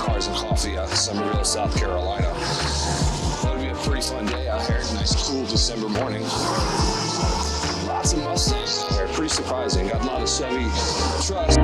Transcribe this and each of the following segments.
Cars and Coffee out in Summerville, South Carolina. It'll be a pretty fun day out here. Nice cool December morning. Lots of Mustangs out here, pretty surprising. Got a lot of Chevy trucks.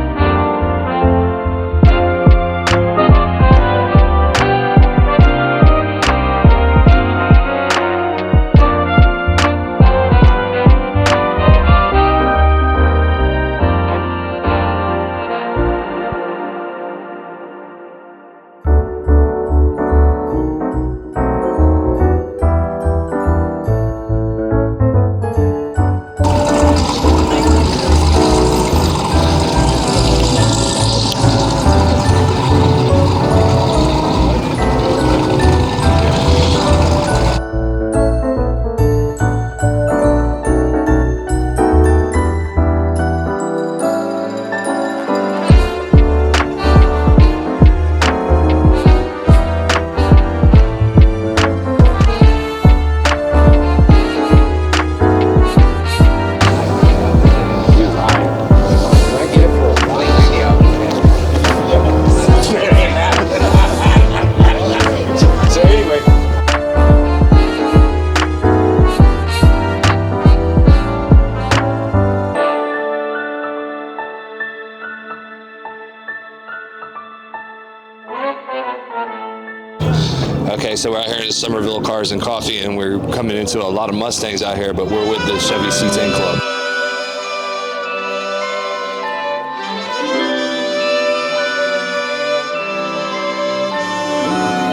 Okay, so we're out here at Summerville Cars and Coffee, and we're coming into a lot of Mustangs out here, but we're with the Chevy C10 Club.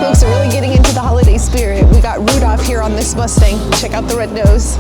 Folks are really getting into the holiday spirit. We got Rudolph here on this Mustang. Check out the red nose.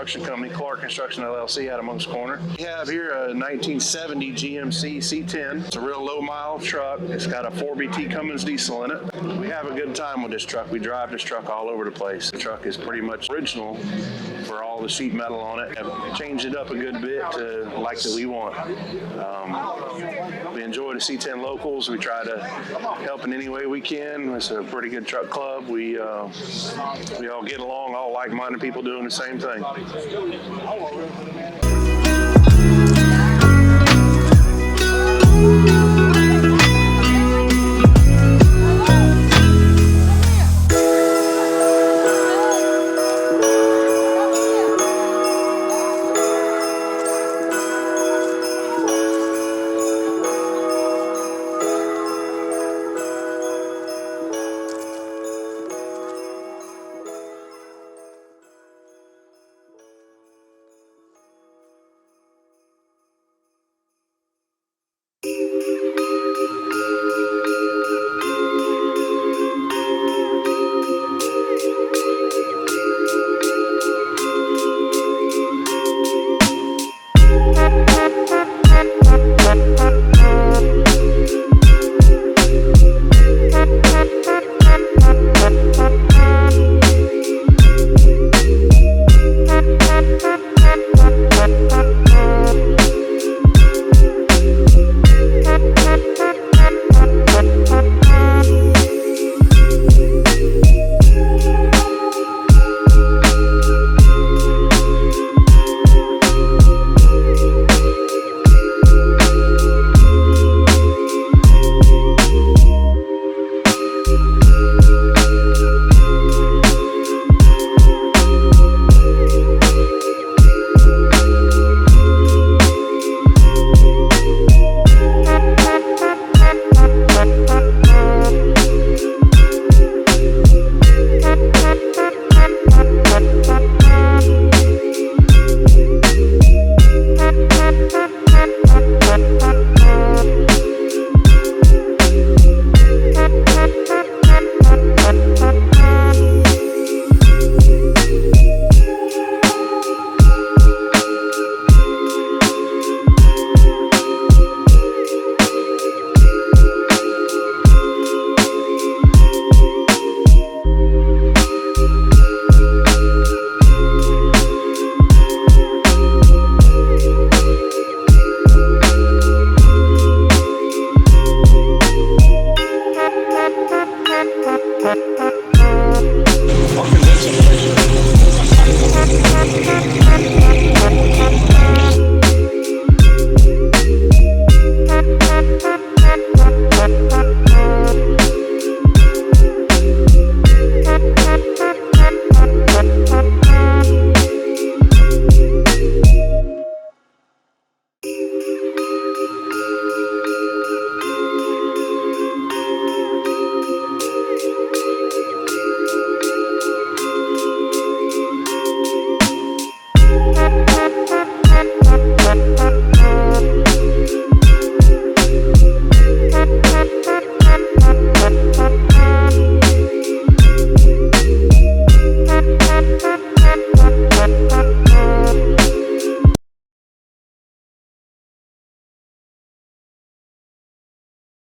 construction company, Car Construction LLC, out of Monk's Corner. We have here a 1970 GMC C10. It's a real low mile truck. It's got a 4BT Cummins diesel in it. We have a good time with this truck. We drive this truck all over the place. The truck is pretty much original for all the sheet metal on it. I've changed it up a good bit to like that we want. We enjoy the C10 Locals. We try to help in any way we can. It's a pretty good truck club. We all get along, all like-minded people doing the same thing.